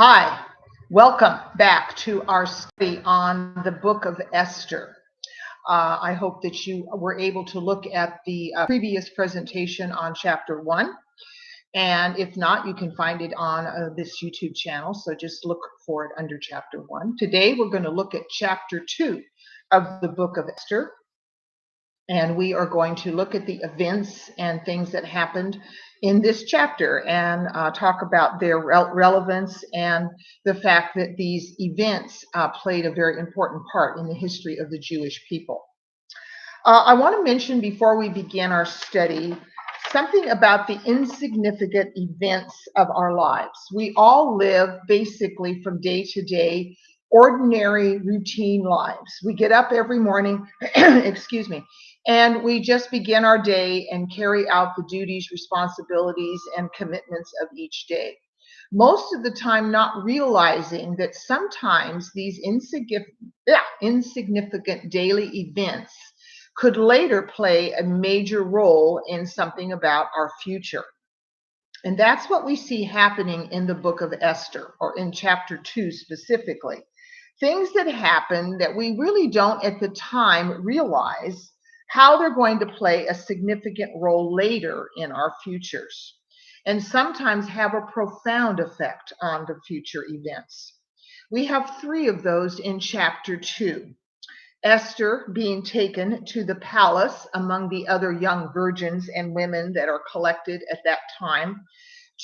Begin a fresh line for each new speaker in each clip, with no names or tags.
Hi, welcome back to our study on the book of Esther. I hope that you were able to look at the previous presentation on chapter 1. And if not, you can find it on this YouTube channel. So just look for it under chapter 1. Today, we're going to look at chapter 2 of the book of Esther. And we are going to look at the events and things that happened in this chapter and talk about their relevance and the fact that these events played a very important part in the history of the Jewish people. I want to mention before we begin our study something about the insignificant events of our lives. We all live basically from day to day, ordinary routine lives. We get up every morning, excuse me, and we just begin our day and carry out the duties, responsibilities, and commitments of each day. Most of the time, not realizing that sometimes these insignificant daily events could later play a major role in something about our future. And that's what we see happening in the book of Esther, or in chapter 2 specifically. Things that happen that we really don't at the time realize how they're going to play a significant role later in our futures, and sometimes have a profound effect on the future events. We have 3 of those in chapter 2. Esther being taken to the palace among the other young virgins and women that are collected at that time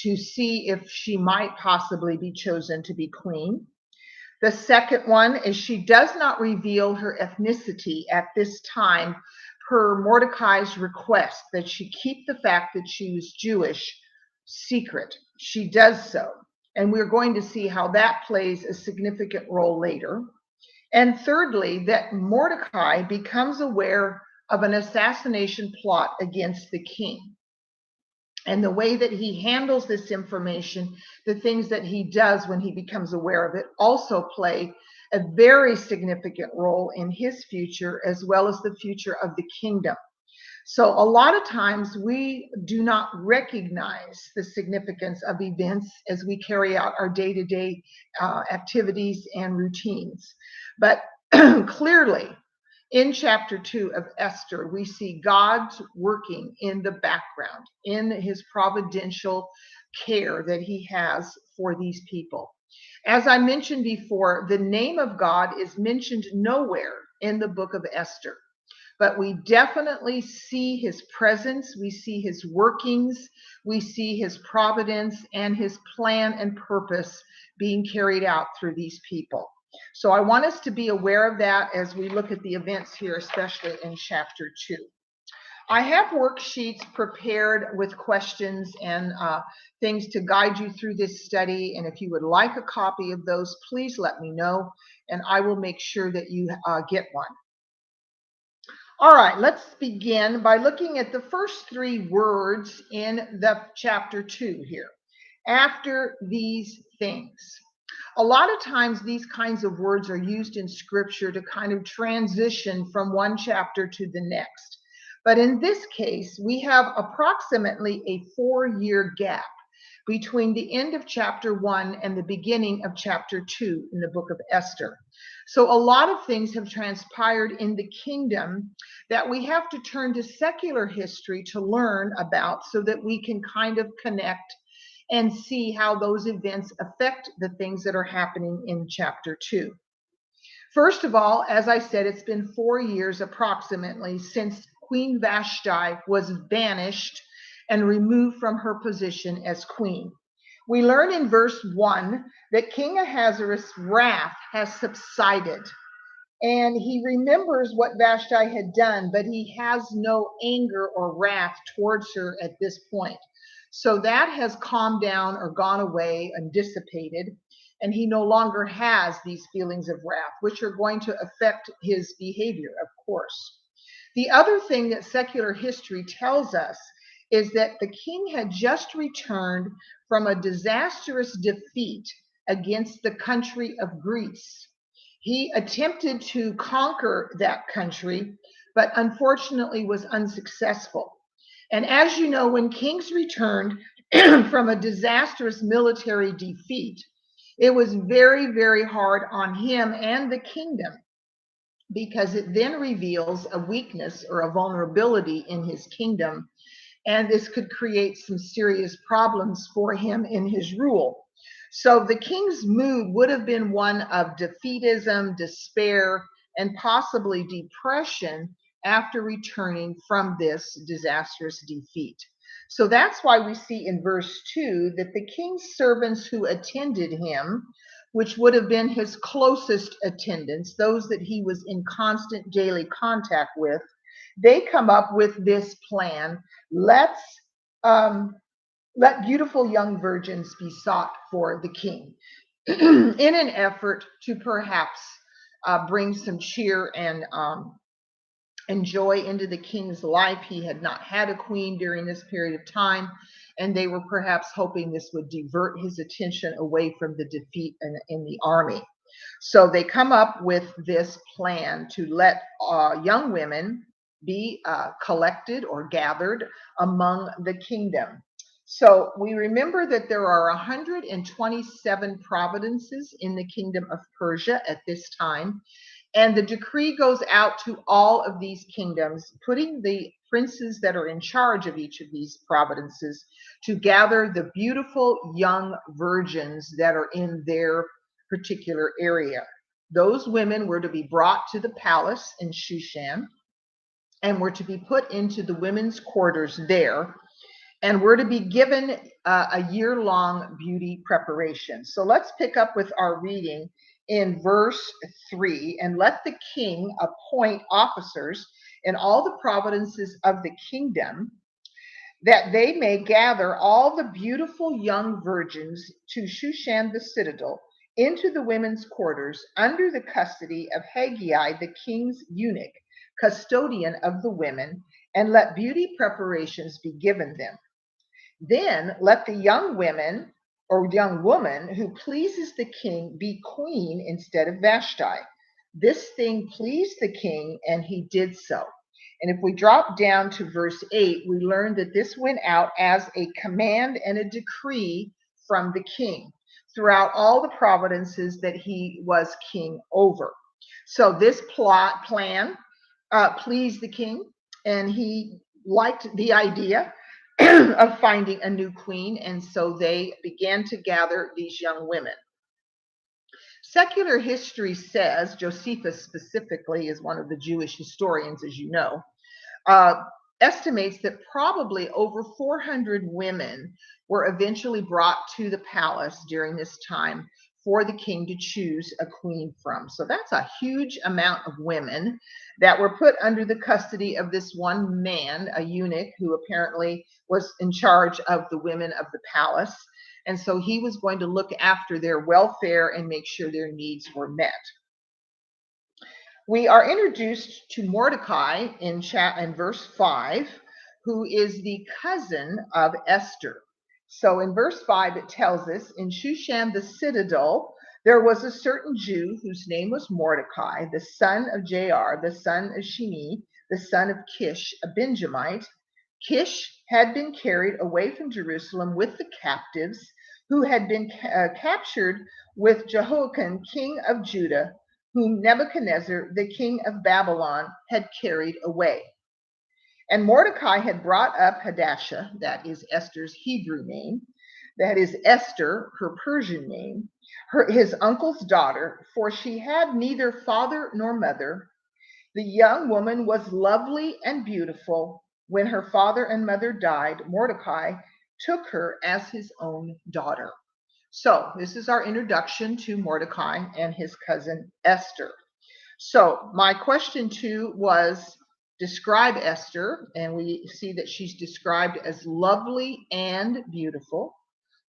to see if she might possibly be chosen to be queen. The second one is she does not reveal her ethnicity at this time per Mordecai's request that she keep the fact that she was Jewish secret. She does so. And we're going to see how that plays a significant role later. And thirdly, that Mordecai becomes aware of an assassination plot against the king. And the way that he handles this information, the things that he does when he becomes aware of it, also play a very significant role in his future as well as the future of the kingdom. So a lot of times we do not recognize the significance of events as we carry out our day-to-day activities and routines. But clearly, in chapter 2 of Esther, we see God working in the background, in his providential care that he has for these people. As I mentioned before, the name of God is mentioned nowhere in the book of Esther. But we definitely see his presence, we see his workings, we see his providence and his plan and purpose being carried out through these people. So I want us to be aware of that as we look at the events here, especially in chapter 2. I have worksheets prepared with questions and things to guide you through this study. And if you would like a copy of those, please let me know, and I will make sure that you get one. All right, let's begin by looking at the first 3 words in the chapter 2 here. After these things. A lot of times these kinds of words are used in scripture to kind of transition from one chapter to the next. But in this case, we have approximately a 4-year gap between the end of chapter 1 and the beginning of chapter 2 in the book of Esther. So a lot of things have transpired in the kingdom that we have to turn to secular history to learn about so that we can kind of connect and see how those events affect the things that are happening in chapter 2. First of all, as I said, it's been 4 years approximately since Queen Vashti was banished and removed from her position as queen. We learn in verse 1 that King Ahasuerus' wrath has subsided, and he remembers what Vashti had done, but he has no anger or wrath towards her at this point. So that has calmed down or gone away and dissipated, and he no longer has these feelings of wrath, which are going to affect his behavior, of course. The other thing that secular history tells us is that the king had just returned from a disastrous defeat against the country of Greece. He attempted to conquer that country, but unfortunately was unsuccessful. And as you know, when kings returned from a disastrous military defeat, It was very, very hard on him and the kingdom, because it then reveals a weakness or a vulnerability in his kingdom. And this could create some serious problems for him in his rule. So the king's mood would have been one of defeatism, despair, and possibly depression after returning from this disastrous defeat. So that's why we see in verse 2 that the king's servants who attended him, which would have been his closest attendants, those that he was in constant daily contact with, they come up with this plan. Let's let beautiful young virgins be sought for the king in an effort to perhaps bring some cheer and joy into the king's life. He had not had a queen during this period of time, and they were perhaps hoping this would divert his attention away from the defeat in the army. So they come up with this plan to let young women be collected or gathered among the kingdom. So we remember that there are 127 provinces in the kingdom of Persia at this time. And the decree goes out to all of these kingdoms, putting the princes that are in charge of each of these provinces to gather the beautiful young virgins that are in their particular area. Those women were to be brought to the palace in Shushan and were to be put into the women's quarters there, and were to be given a year-long beauty preparation. So let's pick up with our reading in verse 3. And let the king appoint officers in all the provinces of the kingdom, that they may gather all the beautiful young virgins to Shushan the citadel, into the women's quarters, under the custody of Haggai the king's eunuch, custodian of the women, and let beauty preparations be given them. Then let the young women or young woman who pleases the king be queen instead of Vashti. This thing pleased the king, and he did so. And if we drop down to verse 8, we learn that this went out as a command and a decree from the king throughout all the provinces that he was king over. So this plan pleased the king, and he liked the idea of finding a new queen, and so they began to gather these young women. Secular history says, Josephus specifically is one of the Jewish historians, as you know, estimates that probably over 400 women were eventually brought to the palace during this time for the king to choose a queen from. So that's a huge amount of women that were put under the custody of this one man, a eunuch, who apparently was in charge of the women of the palace. And so he was going to look after their welfare and make sure their needs were met. We are introduced to Mordecai in verse 5, who is the cousin of Esther. So in verse 5, it tells us, in Shushan the citadel, there was a certain Jew whose name was Mordecai, the son of Jair, the son of Shimei, the son of Kish, a Benjamite. Kish had been carried away from Jerusalem with the captives who had been captured with Jehoiakim, king of Judah, whom Nebuchadnezzar, the king of Babylon, had carried away. And Mordecai had brought up Hadassah, that is Esther's Hebrew name, that is Esther, her Persian name, his uncle's daughter, for she had neither father nor mother. The young woman was lovely and beautiful. When her father and mother died, Mordecai took her as his own daughter. So this is our introduction to Mordecai and his cousin Esther. So my question 2 was, describe Esther, and we see that she's described as lovely and beautiful.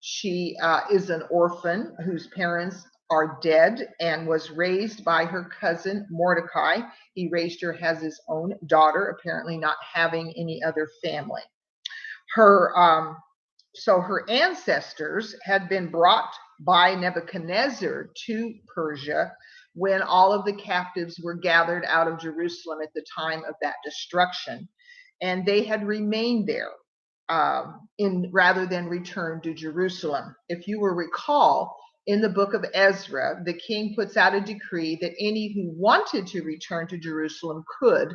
She is an orphan whose parents are dead and was raised by her cousin Mordecai. He raised her as his own daughter, apparently not having any other family. So her ancestors had been brought by Nebuchadnezzar to Persia when all of the captives were gathered out of Jerusalem at the time of that destruction. And they had remained there rather than return to Jerusalem. If you will recall, in the book of Ezra, the king puts out a decree that any who wanted to return to Jerusalem could.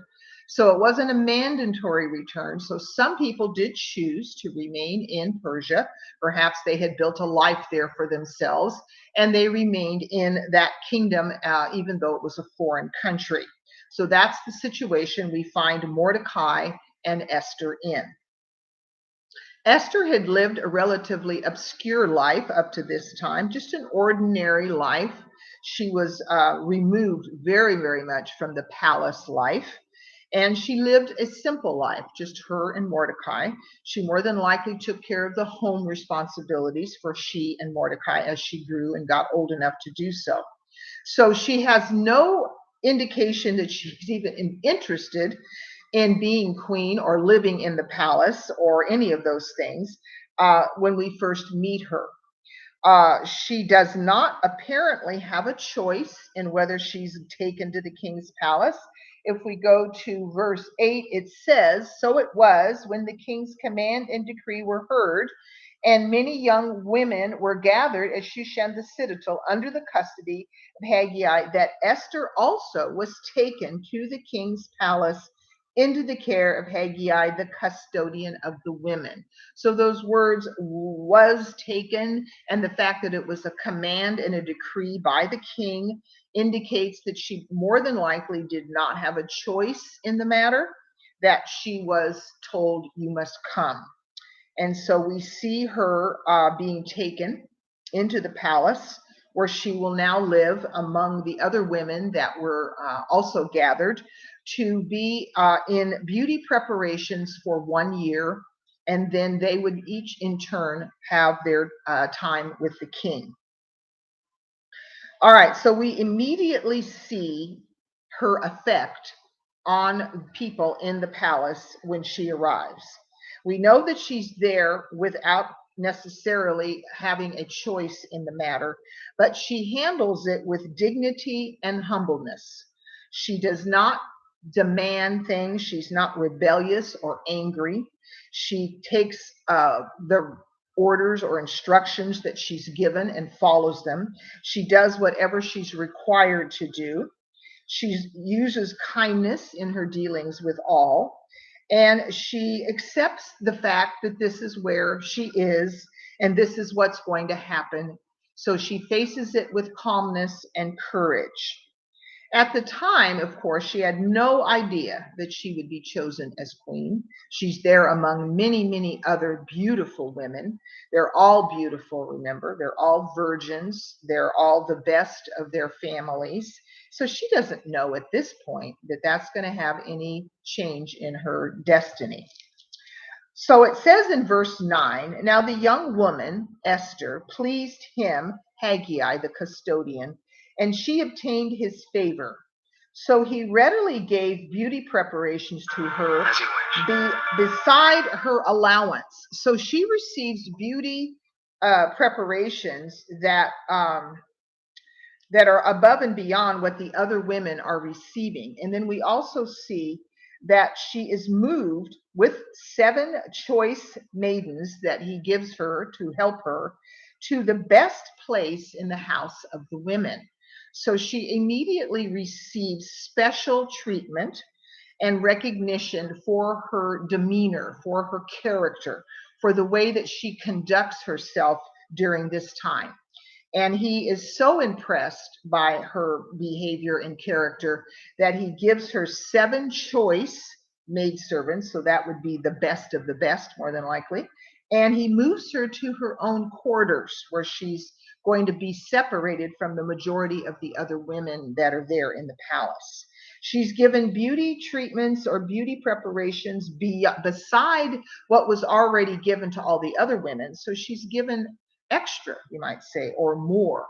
So it wasn't a mandatory return. So some people did choose to remain in Persia. Perhaps they had built a life there for themselves, and they remained in that kingdom, even though it was a foreign country. So that's the situation we find Mordecai and Esther in. Esther had lived a relatively obscure life up to this time, just an ordinary life. She was removed very, very much from the palace life. And she lived a simple life, just her and Mordecai. She more than likely took care of the home responsibilities for she and Mordecai as she grew and got old enough to do so. So she has no indication that she's even interested in being queen or living in the palace or any of those things when we first meet her. She does not apparently have a choice in whether she's taken to the king's palace. If we go to verse 8, it says, "So it was when the king's command and decree were heard, and many young women were gathered at Shushan the citadel under the custody of Haggai, that Esther also was taken to the king's palace into the care of Haggai, the custodian of the women." So those words "was taken" and the fact that it was a command and a decree by the king indicates that she more than likely did not have a choice in the matter, that she was told, "You must come." And so we see her being taken into the palace, where she will now live among the other women that were also gathered to be in beauty preparations for 1 year. And then they would each in turn have their time with the king. All right, so we immediately see her effect on people in the palace when she arrives. We know that she's there without necessarily having a choice in the matter, but she handles it with dignity and humbleness. She does not demand things, she's not rebellious or angry. She takes the orders or instructions that she's given and follows them. She does whatever she's required to do. She uses kindness in her dealings with all, and she accepts the fact that this is where she is and this is what's going to happen. So she faces it with calmness and courage. At the time, of course, she had no idea that she would be chosen as queen. She's there among many, many other beautiful women. They're all beautiful, remember. They're all virgins. They're all the best of their families. So she doesn't know at this point that that's going to have any change in her destiny. So it says in verse 9, "Now the young woman, Esther, pleased him, Haggai, the custodian, and she obtained his favor. So he readily gave beauty preparations to her beside her allowance." So she receives beauty preparations that are above and beyond what the other women are receiving. And then we also see that she is moved with 7 choice maidens that he gives her to help her to the best place in the house of the women. So she immediately receives special treatment and recognition for her demeanor, for her character, for the way that she conducts herself during this time. And he is so impressed by her behavior and character that he gives her 7 choice maidservants. So that would be the best of the best, more than likely. And he moves her to her own quarters, where she's going to be separated from the majority of the other women that are there in the palace. She's given beauty treatments or beauty preparations beside what was already given to all the other women. So she's given extra, you might say, or more.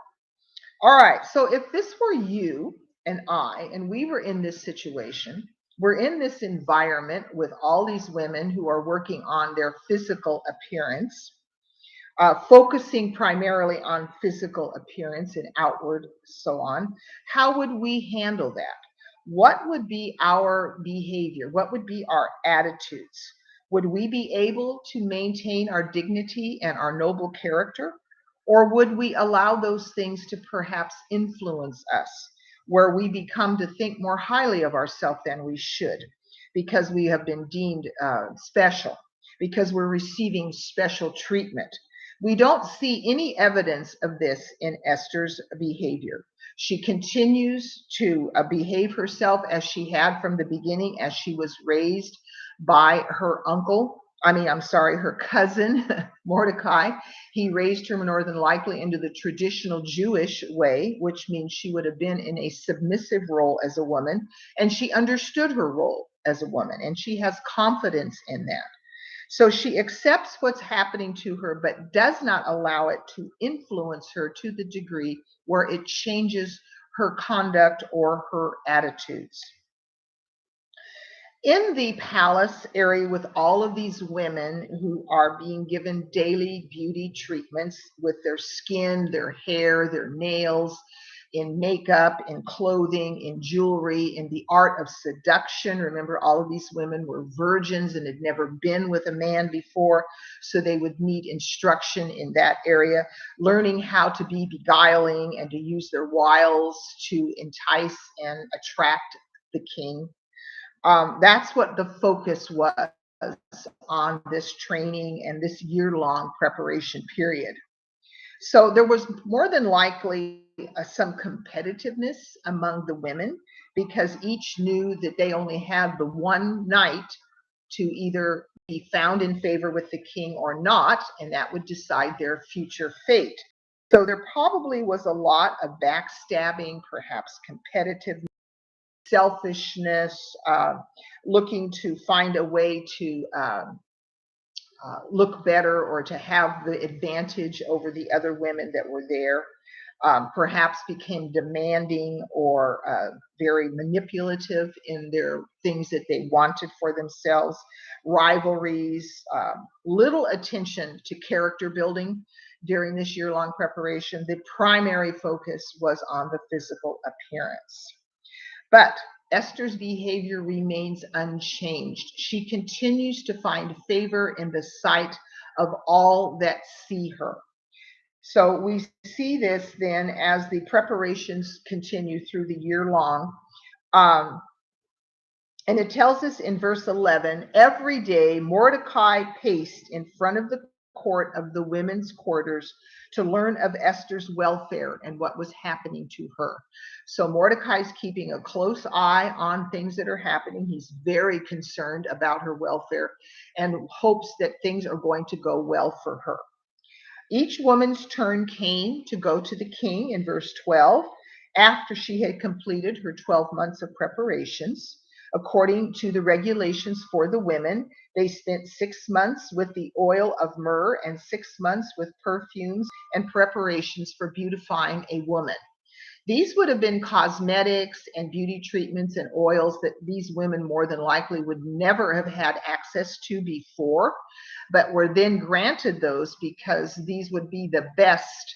All right, so if this were you and I, and we were in this situation, we're in this environment with all these women who are working on their physical appearance, focusing primarily on physical appearance and outward, so on, how would we handle that? What would be our behavior? What would be our attitudes? Would we be able to maintain our dignity and our noble character? Or would we allow those things to perhaps influence us, where we become to think more highly of ourselves than we should because we have been deemed special, because we're receiving special treatment? We don't see any evidence of this in Esther's behavior. She continues to behave herself as she had from the beginning, as she was raised by her uncle. I'm sorry, her cousin, Mordecai. He raised her more than likely into the traditional Jewish way, which means she would have been in a submissive role as a woman, and she understood her role as a woman, and she has confidence in that. So she accepts what's happening to her, but does not allow it to influence her to the degree where it changes her conduct or her attitudes. In the palace area, with all of these women who are being given daily beauty treatments with their skin, their hair, their nails, in makeup, in clothing, in jewelry, in the art of seduction. Remember, all of these women were virgins and had never been with a man before, so they would need instruction in that area, learning how to be beguiling and to use their wiles to entice and attract the king. That's what the focus was on this training and this year-long preparation period. So there was more than likely some competitiveness among the women because each knew that they only had the one night to either be found in favor with the king or not, and that would decide their future fate. So there probably was a lot of backstabbing, perhaps competitive selfishness, looking to find a way to look better or to have the advantage over the other women that were there. Perhaps became demanding or very manipulative in their things that they wanted for themselves, rivalries, little attention to character building during this year-long preparation. The primary focus was on the physical appearance. But Esther's behavior remains unchanged. She continues to find favor in the sight of all that see her. So we see this then as the preparations continue through the year long. Um, and it tells us in verse 11, every day Mordecai paced in front of the court of the women's quarters to learn of Esther's welfare and what was happening to her. So Mordecai's keeping a close eye on things that are happening. He's very concerned about her welfare and hopes that things are going to go well for her. Each woman's turn came to go to the king in verse 12 after she had completed her 12 months of preparations. According to the regulations for the women, they spent 6 months with the oil of myrrh and 6 months with perfumes and preparations for beautifying a woman. These would have been cosmetics and beauty treatments and oils that these women more than likely would never have had access to before, but were then granted those because these would be the best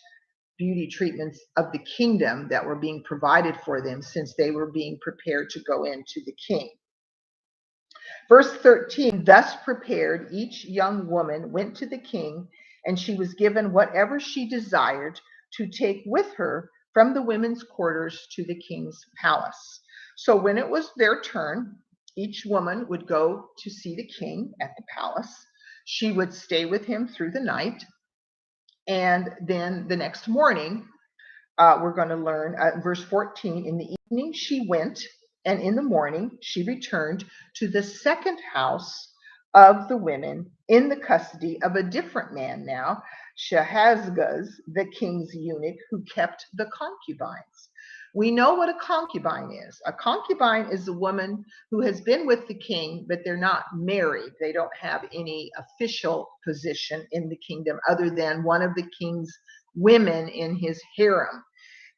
beauty treatments of the kingdom that were being provided for them since they were being prepared to go into the king. Verse 13, thus prepared, each young woman went to the king, and she was given whatever she desired to take with her from the women's quarters to the king's palace. So when it was their turn, each woman would go to see the king at the palace. She would stay with him through the night. And then the next morning, we're going to learn verse 14, in the evening she went, and in the morning she returned to the second house of the women in the custody of a different man now, Shahazgaz, the king's eunuch, who kept the concubines. We know what a concubine is. A concubine is a woman who has been with the king, but they're not married. They don't have any official position in the kingdom other than one of the king's women in his harem.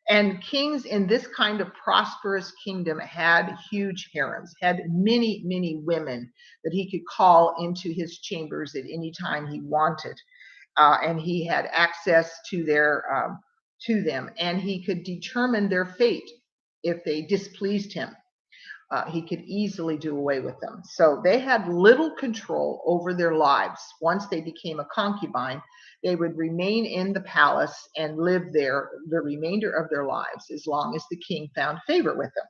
And kings in this kind of prosperous kingdom had huge harems, had many, many women that he could call into his chambers at any time he wanted. And he had access to them, and he could determine their fate if they displeased him. he could easily do away with them. So they had little control over their lives. Once they became a concubine, they would remain in the palace and live there the remainder of their lives as long as the king found favor with them.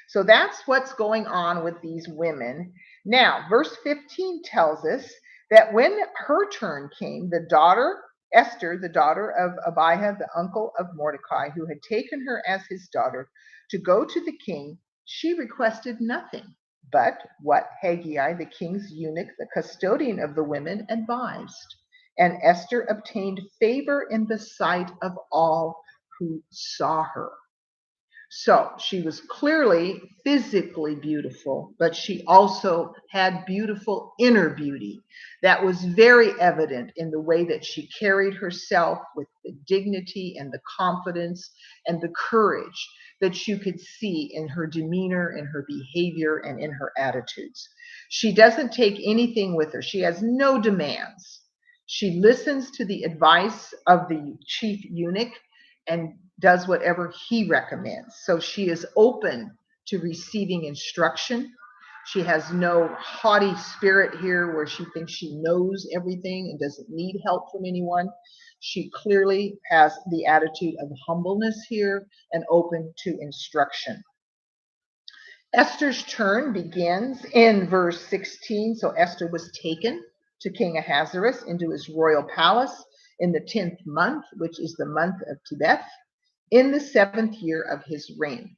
So that's what's going on with these women. Now, verse 15 tells us that when her turn came, the daughter, Esther, the daughter of Abiah, the uncle of Mordecai, who had taken her as his daughter to go to the king, she requested nothing but what Haggai, the king's eunuch, the custodian of the women, advised. And Esther obtained favor in the sight of all who saw her. So she was clearly physically beautiful, but she also had beautiful inner beauty that was very evident in the way that she carried herself with the dignity and the confidence and the courage that you could see in her demeanor, in her behavior, and in her attitudes. She doesn't take anything with her. She has no demands. She listens to the advice of the chief eunuch and does whatever he recommends. So she is open to receiving instruction. She has no haughty spirit here where she thinks she knows everything and doesn't need help from anyone. She clearly has the attitude of humbleness here and open to instruction. Esther's turn begins in verse 16. So Esther was taken to King Ahasuerus into his royal palace in the 10th month, which is the month of Tebeth, in the 7th year of his reign.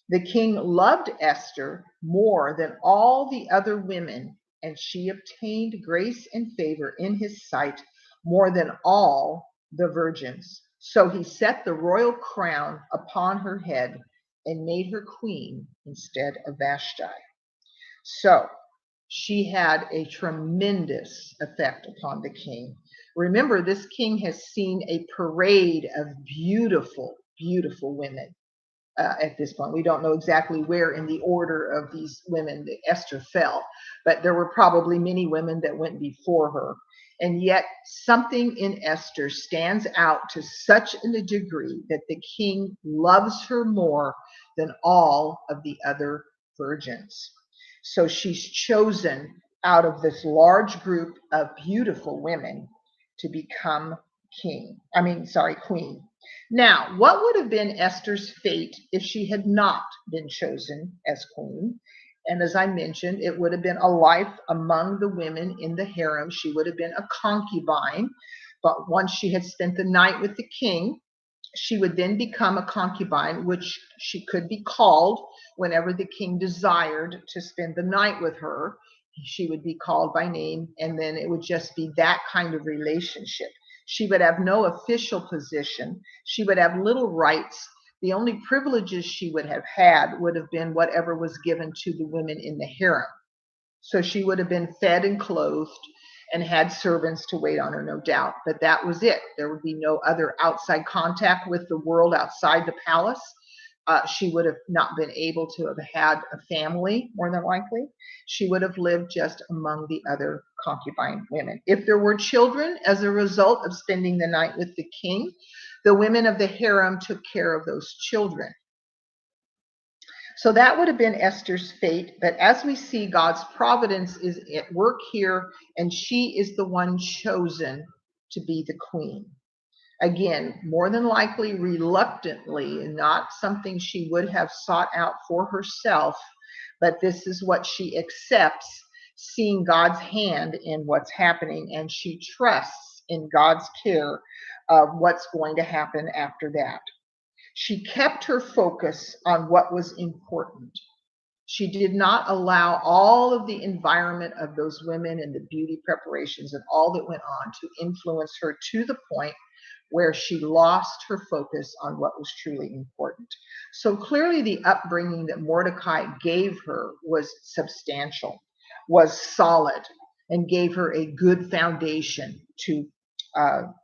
The king loved Esther more than all the other women, and she obtained grace and favor in his sight more than all the virgins. So he set the royal crown upon her head and made her queen instead of Vashti. So she had a tremendous effect upon the king. Remember, this king has seen a parade of beautiful, beautiful women at this point. We don't know exactly where in the order of these women that Esther fell, but there were probably many women that went before her. And yet something in Esther stands out to such a degree that the king loves her more than all of the other virgins. So she's chosen out of this large group of beautiful women to become queen. Now, what would have been Esther's fate if she had not been chosen as queen? And as I mentioned, it would have been a life among the women in the harem. She would have been a concubine, but once she had spent the night with the king, she would then become a concubine, which she could be called whenever the king desired to spend the night with her. She would be called by name, and then it would just be that kind of relationship. She would have no official position. She would have little rights. The only privileges she would have had would have been whatever was given to the women in the harem. So she would have been fed and clothed and had servants to wait on her, no doubt. But that was it. There would be no other outside contact with the world outside the palace. She would have not been able to have had a family, more than likely. She would have lived just among the other concubine women. If there were children as a result of spending the night with the king, the women of the harem took care of those children. So that would have been Esther's fate. But as we see, God's providence is at work here, and she is the one chosen to be the queen. Again, more than likely reluctantly, and not something she would have sought out for herself, but this is what she accepts, seeing God's hand in what's happening, and she trusts in God's care of what's going to happen after that. She kept her focus on what was important. She did not allow all of the environment of those women and the beauty preparations and all that went on to influence her to the point where she lost her focus on what was truly important. So clearly the upbringing that Mordecai gave her was substantial, was solid, and gave her a good foundation to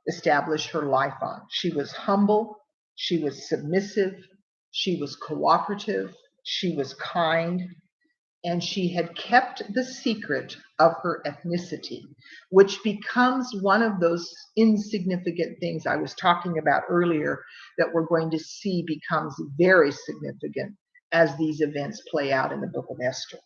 establish her life on. She was humble, she was submissive, she was cooperative, she was kind, and she had kept the secret of her ethnicity, which becomes one of those insignificant things I was talking about earlier that we're going to see becomes very significant as these events play out in the book of Esther.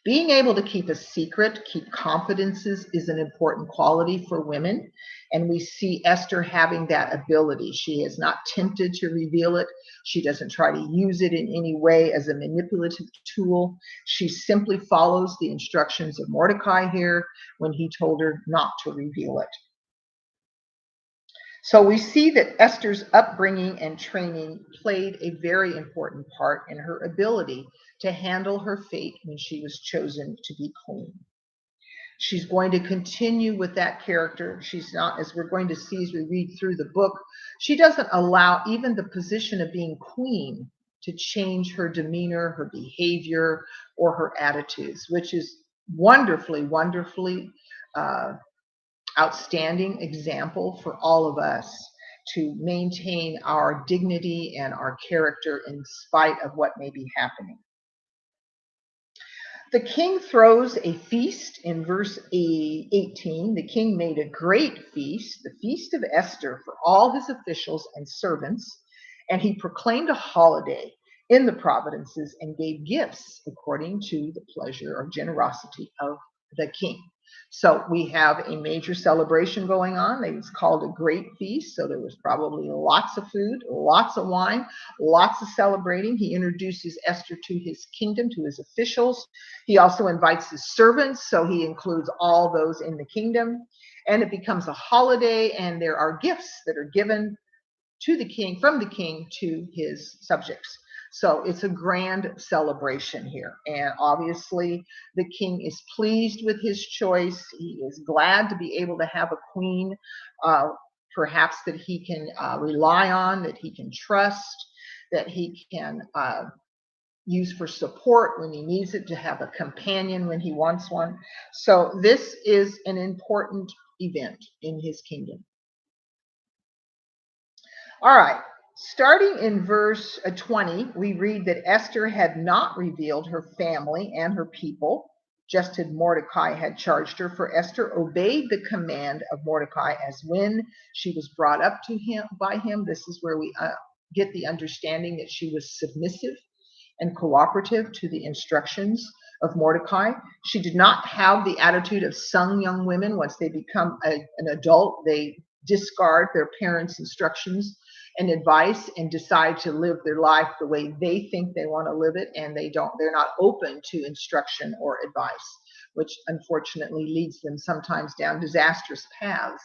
Being able to keep a secret, keep confidences is an important quality for women. And we see Esther having that ability. She is not tempted to reveal it. She doesn't try to use it in any way as a manipulative tool. She simply follows the instructions of Mordecai here when he told her not to reveal it. So we see that Esther's upbringing and training played a very important part in her ability to handle her fate when she was chosen to be queen. She's going to continue with that character. She's not, as we're going to see as we read through the book, she doesn't allow even the position of being queen to change her demeanor, her behavior, or her attitudes, which is wonderfully, wonderfully outstanding example for all of us to maintain our dignity and our character in spite of what may be happening. The king throws a feast in verse 18. The king made a great feast, the feast of Esther, for all his officials and servants, and he proclaimed a holiday in the provinces and gave gifts according to the pleasure or generosity of the king. So we have a major celebration going on. It was called a great feast. So there was probably lots of food, lots of wine, lots of celebrating. He introduces Esther to his kingdom, to his officials. He also invites his servants. So he includes all those in the kingdom. And it becomes a holiday, and there are gifts that are given to the king, from the king to his subjects. So it's a grand celebration here. And obviously, the king is pleased with his choice. He is glad to be able to have a queen, perhaps that he can rely on, that he can trust, that he can use for support when he needs it, to have a companion when he wants one. So this is an important event in his kingdom. All right. Starting in verse 20, we read that Esther had not revealed her family and her people, just as Mordecai had charged her, for Esther obeyed the command of Mordecai as when she was brought up to him by him. This is where we get the understanding that she was submissive and cooperative to the instructions of Mordecai. She did not have the attitude of some young women. Once they become an adult, they discard their parents' instructions and advice and decide to live their life the way they think they want to live it, and they're not open to instruction or advice, which unfortunately leads them sometimes down disastrous paths.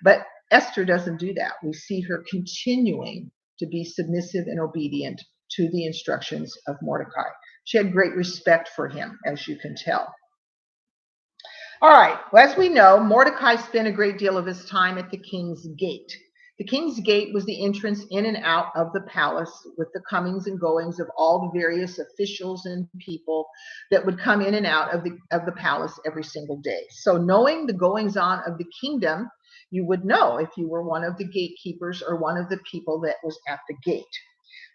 But Esther doesn't do that. We see her continuing to be submissive and obedient to the instructions of Mordecai. She had great respect for him, as you can tell. All right, well, as we know, Mordecai spent a great deal of his time at the king's gate. The king's gate was the entrance in and out of the palace, with the comings and goings of all the various officials and people that would come in and out of the palace every single day. So knowing the goings on of the kingdom, you would know if you were one of the gatekeepers or one of the people that was at the gate.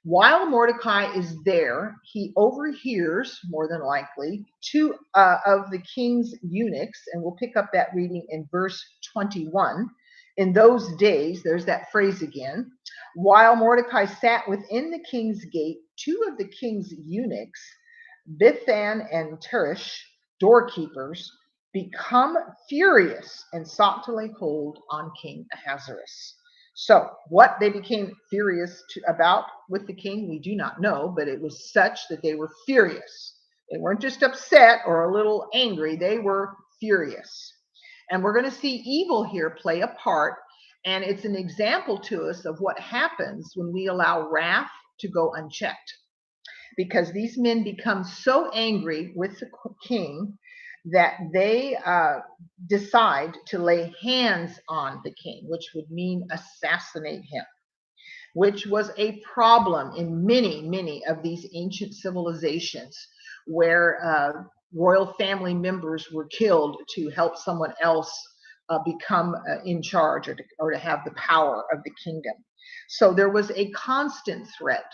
While Mordecai is there, he overhears, more than likely, two of the king's eunuchs, and we'll pick up that reading in verse 21. In those days, there's that phrase again. While Mordecai sat within the king's gate, two of the king's eunuchs, Bithan and Teresh, doorkeepers, become furious and sought to lay hold on King Ahasuerus. So what they became furious about with the king, we do not know, but it was such that they were furious. They weren't just upset or a little angry, they were furious. And we're going to see evil here play a part, and it's an example to us of what happens when we allow wrath to go unchecked. Because these men become so angry with the king that they decide to lay hands on the king, which would mean assassinate him, which was a problem in many, many of these ancient civilizations where royal family members were killed to help someone else become in charge or to have the power of the kingdom. So there was a constant threat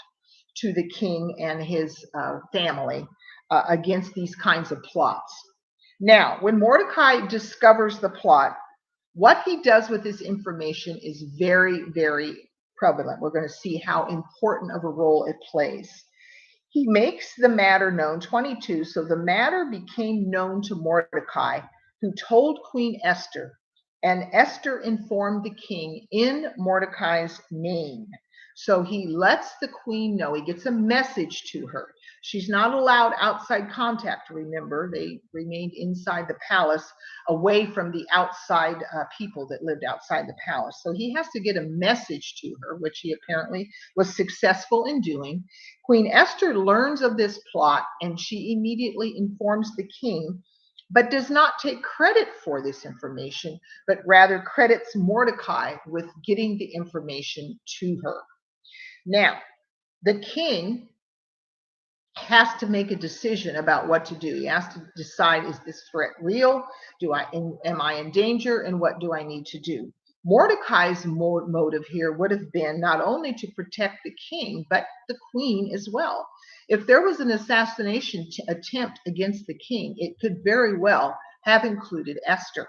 to the king and his family against these kinds of plots. Now, when Mordecai discovers the plot, what he does with this information is very, very prevalent. We're going to see how important of a role it plays. He makes the matter known, 22. So the matter became known to Mordecai, who told Queen Esther, and Esther informed the king in Mordecai's name. So he lets the queen know, he gets a message to her. She's not allowed outside contact, remember, they remained inside the palace, away from the outside people that lived outside the palace. So he has to get a message to her, which he apparently was successful in doing. Queen Esther learns of this plot and she immediately informs the king, but does not take credit for this information, but rather credits Mordecai with getting the information to her. Now, the king has to make a decision about what to do. He has to decide, is this threat real? Am I in danger? And what do I need to do? Mordecai's motive here would have been not only to protect the king, but the queen as well. If there was an assassination attempt against the king, it could very well have included Esther.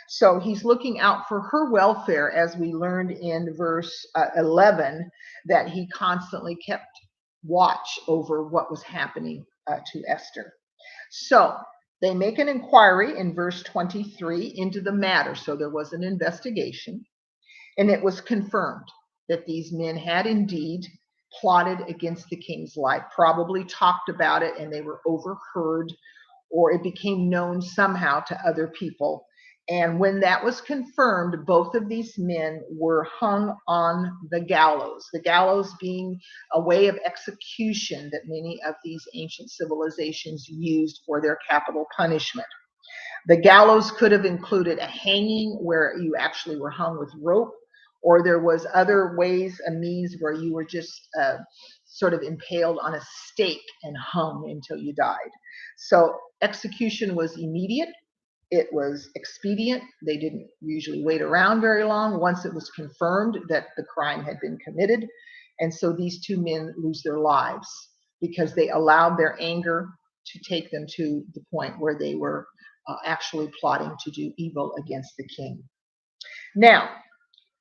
So he's looking out for her welfare, as we learned in verse 11, that he constantly kept watch over what was happening to Esther. So they make an inquiry in verse 23 into the matter. So there was an investigation, and it was confirmed that these men had indeed plotted against the king's life, probably talked about it, and they were overheard, or it became known somehow to other people. And when that was confirmed, both of these men were hung on the gallows being a way of execution that many of these ancient civilizations used for their capital punishment. The gallows could have included a hanging where you actually were hung with rope, or there was other ways and means where you were just sort of impaled on a stake and hung until you died. So execution was immediate. It was expedient. They didn't usually wait around very long once it was confirmed that the crime had been committed. And so these two men lose their lives because they allowed their anger to take them to the point where they were actually plotting to do evil against the king. Now,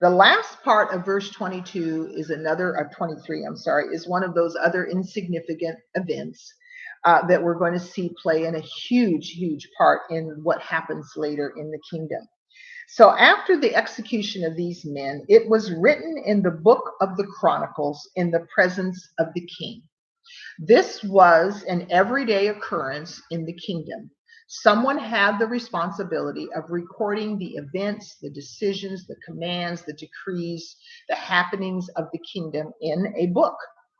the last part of verse 22 is 23, is one of those other insignificant events that we're going to see play in a huge part in what happens later in the kingdom. So after the execution of these men, it was written in the book of the Chronicles in the presence of the king. This was an everyday occurrence in the kingdom. Someone had the responsibility of recording the events, the decisions, the commands, the decrees, the happenings of the kingdom in a book,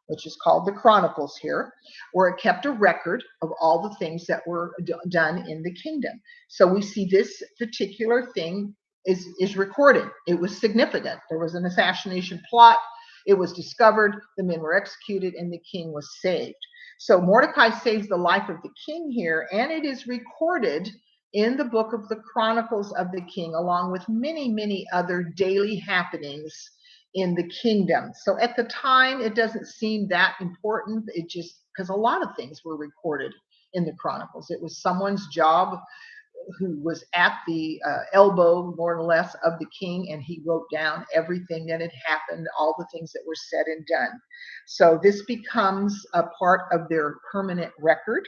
which is called the Chronicles here, where it kept a record of all the things that were done in the kingdom. So we see this particular thing is recorded. It was significant. There was an assassination plot. It was discovered, the men were executed, and the king was saved. So Mordecai saves the life of the king here, and it is recorded in the book of the Chronicles of the king, along with many other daily happenings in the kingdom. So at the time, it doesn't seem that important. It just, because a lot of things were recorded in the Chronicles. It was someone's job who was at the elbow, more or less, of the king, and he wrote down everything that had happened, all the things that were said and done. So this becomes a part of their permanent record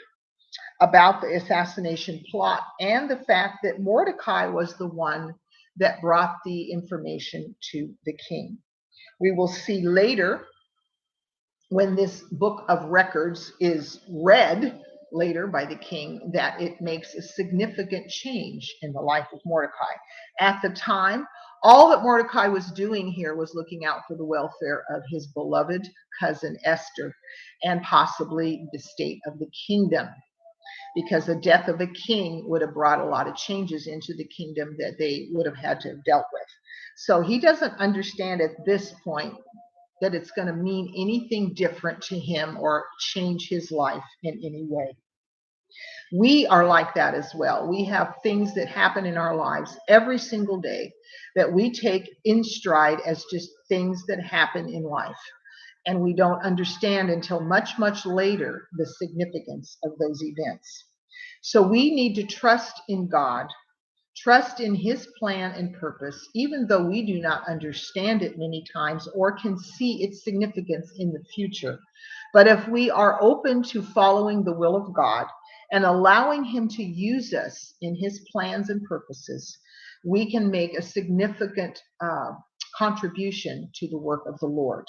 about the assassination plot and the fact that Mordecai was the one that brought the information to the king. We will see later, when this book of records is read later by the king, that it makes a significant change in the life of Mordecai. At the time, all that Mordecai was doing here was looking out for the welfare of his beloved cousin Esther and possibly the state of the kingdom, because the death of a king would have brought a lot of changes into the kingdom that they would have had to have dealt with. So he doesn't understand at this point that it's going to mean anything different to him or change his life in any way. We are like that as well. We have things that happen in our lives every single day that we take in stride as just things that happen in life. And we don't understand until much later the significance of those events. So we need to trust in God Trust in his plan and purpose, even though we do not understand it many times or can see its significance in the future. But if we are open to following the will of God and allowing him to use us in his plans and purposes, we can make a significant contribution to the work of the Lord.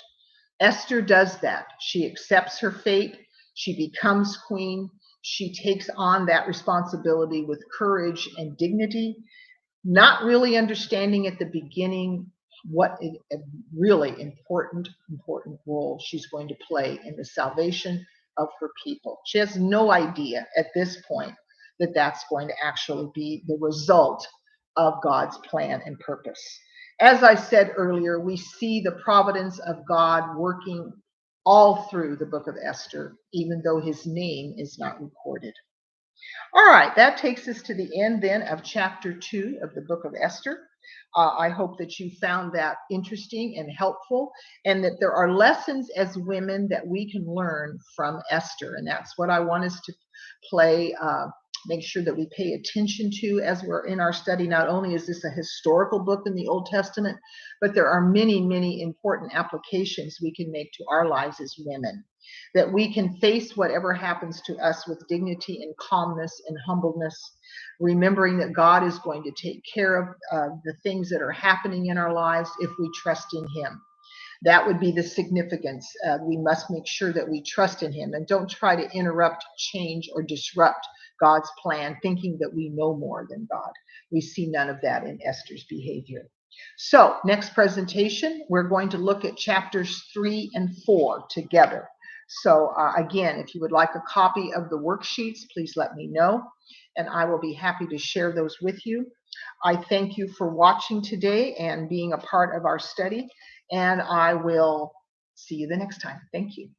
Esther does that. She accepts her fate. She becomes queen. She takes on that responsibility with courage and dignity, not really understanding at the beginning what a really important role she's going to play in the salvation of her people. She has no idea at this point that that's going to actually be the result of God's plan and purpose. As I said earlier, we see the providence of God working all through the book of Esther, even though his name is not recorded. All right, that takes us to the end then of chapter 2 of the book of Esther. I hope that you found that interesting and helpful, and that there are lessons as women that we can learn from Esther. And that's what I want us to play, make sure that we pay attention to as we're in our study. Not only is this a historical book in the Old Testament, but there are many important applications we can make to our lives as women, that we can face whatever happens to us with dignity and calmness and humbleness, remembering that God is going to take care of the things that are happening in our lives if we trust in him. That would be the significance. We must make sure that we trust in him and don't try to interrupt, change, or disrupt God's plan, thinking that we know more than God. We see none of that in Esther's behavior. So, next presentation, we're going to look at chapters 3 and 4 together. So again, if you would like a copy of the worksheets, please let me know, and I will be happy to share those with you. I thank you for watching today and being a part of our study, and I will see you the next time. Thank you.